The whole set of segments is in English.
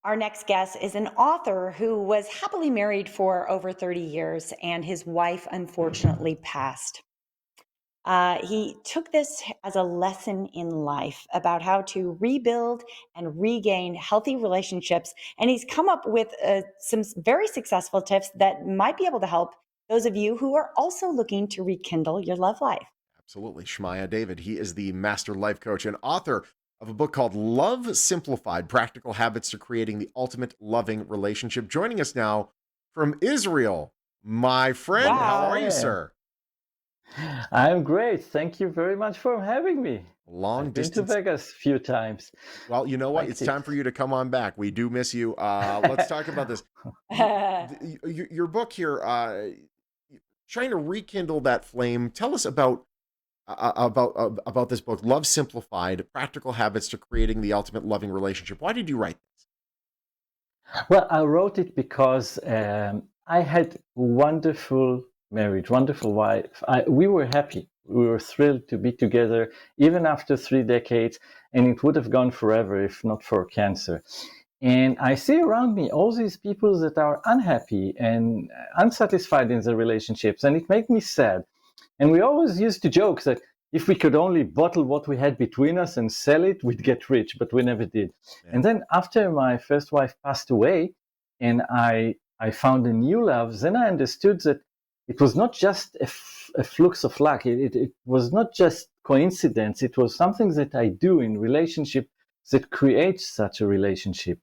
Our next guest is an author who was happily married for over 30 years, and his wife unfortunately passed. He took this as a lesson in life about how to rebuild and regain healthy relationships. And he's come up with some very successful tips that might be able to help those of you who are also looking to rekindle your love life. Absolutely. Shmaya David. He is the master life coach and author of a book called Love Simplified: Practical Habits to Creating the Ultimate Loving Relationship. Joining us now from Israel, my friend. How Wow. are you, Hi, sir? I'm great. Thank you very much for having me. Long I've been to distance. Vegas a few times. Well, you know what? Liked It's it. time for you to come on back. We do miss you. Let's talk about this. Your book here, trying to rekindle that flame. Tell us about this book, Love Simplified: Practical Habits to Creating the Ultimate Loving Relationship. Why did you write this? Well, I wrote it because I had wonderful marriage, wonderful wife. We were happy. We were thrilled to be together, even after 3 decades, and it would have gone forever if not for cancer. And I see around me all these people that are unhappy and unsatisfied in their relationships, and it made me sad. And we always used to joke that if we could only bottle what we had between us and sell it, we'd get rich, but we never did. Yeah. And then after my first wife passed away and I found a new love, then I understood that it was not just a flux of luck. It was not just coincidence. It was something that I do in relationship that creates such a relationship.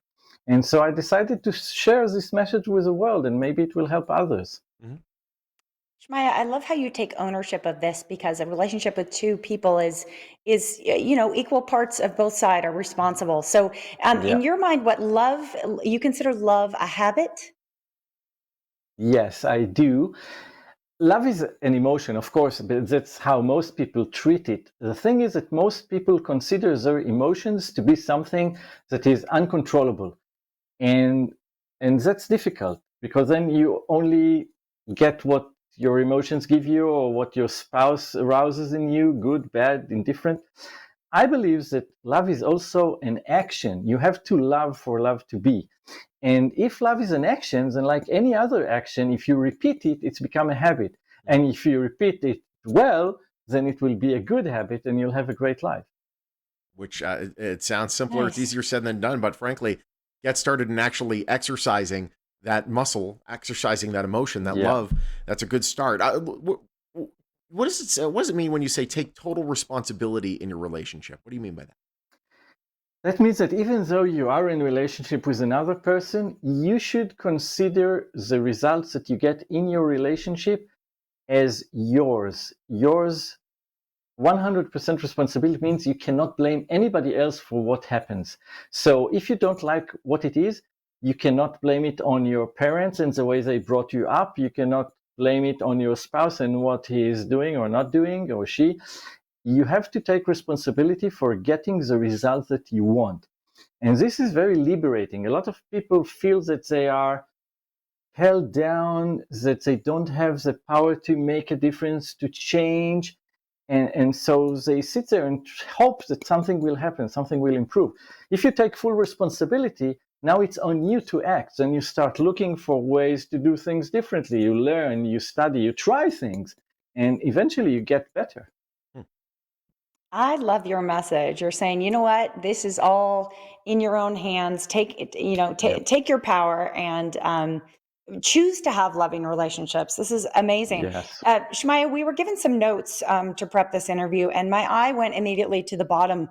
And so I decided to share this message with the world, and maybe it will help others. Mhm. Shmaya, I love how you take ownership of this because a relationship with two people is equal parts of both sides are responsible. So, in Yeah. your mind, what love you consider love a habit? Yes, I do. Love is an emotion, of course, but that's how most people treat it. The thing is that most people consider their emotions to be something that is uncontrollable. And and that's difficult because then you only get what your emotions give you or what your spouse arouses in you, good, bad, indifferent. I believe that love is also an action. You have to love for love to be. And if love is an action, then like any other action, if you repeat it, it's become a habit. And if you repeat it well, then it will be a good habit and you'll have a great life. Which it sounds simpler. It's Nice. easier said than done, but frankly, get started in actually exercising that muscle, exercising that emotion, that Yeah. love. That's a good start. What does it say? What does it mean when you say take total responsibility in your relationship? What do you mean by that? That means that even though you are in a relationship with another person, you should consider the results that you get in your relationship as yours. Yours 100% responsibility means you cannot blame anybody else for what happens. So if you don't like what it is, you cannot blame it on your parents and the way they brought you up. You cannot blame it on your spouse and what he is doing or not doing, or she. You have to take responsibility for getting the result that you want. And this is very liberating. A lot of people feel that they are held down, that they don't have the power to make a difference, to change. And so they sit there and hope that something will happen, something will improve. If you take full responsibility, now it's on you to act. And you start looking for ways to do things differently. You learn, you study, you try things, and eventually you get better. Hmm. I love your message. You're saying, you know what, this is all in your own hands. Take it, Yep. take your power and choose to have loving relationships. This is amazing. Yes. Shmaya, we were given some notes to prep this interview, and my eye went immediately to the bottom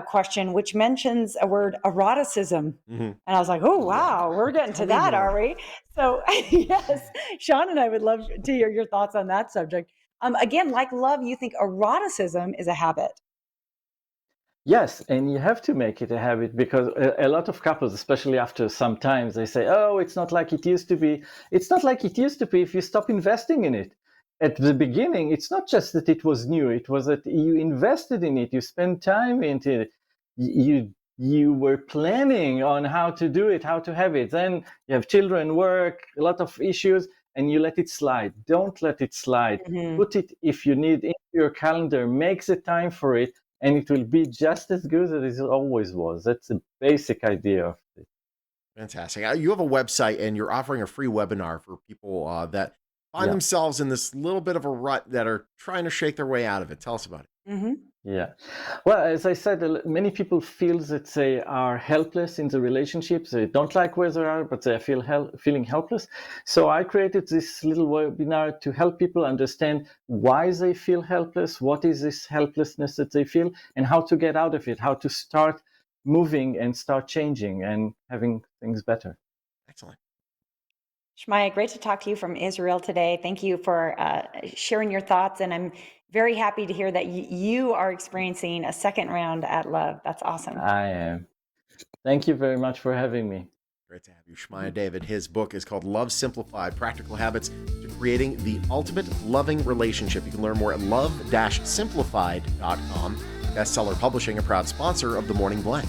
question, which mentions a word, eroticism. Hmm. And I was like, oh, Yeah. wow, we're getting Tell to me that, are more. we? So, yes, Sean and I would love to hear your thoughts on that subject. Again, like love, you think eroticism is a habit. Yes, and you have to make it a habit because a lot of couples, especially after some time, they say, "Oh, it's not like it used to be." It's not like it used to be if you stop investing in it. At the beginning, it's not just that it was new; it was that you invested in it, you spent time into it, you were planning on how to do it, how to have it. Then you have children, work, a lot of issues, and you let it slide. Don't let it slide. Mhm. Put it if you need into your calendar. Make the time for it and it will be just as good as it always was. That's the basic idea of it. Fantastic. You have a website and you're offering a free webinar for people that find Yeah. themselves in this little bit of a rut that are trying to shake their way out of it. Tell us about it. Hmm. Yeah. Well, as I said, many people feel that they are helpless in the relationships. They don't like where they are, but they feel feeling helpless. So I created this little webinar to help people understand why they feel helpless, what is this helplessness that they feel, and how to get out of it, how to start moving and start changing and having things better. Excellent. Shmaya, great to talk to you from Israel today. Thank you for sharing your thoughts. And I'm very happy to hear that you are experiencing a second round at love. That's awesome. I am. Thank you very much for having me. Great to have you. Shmaya David. His book is called Love Simplified, Practical Habits to Creating the Ultimate Loving Relationship. You can learn more at love-simplified.com. Bestseller Publishing, a proud sponsor of The Morning Blend.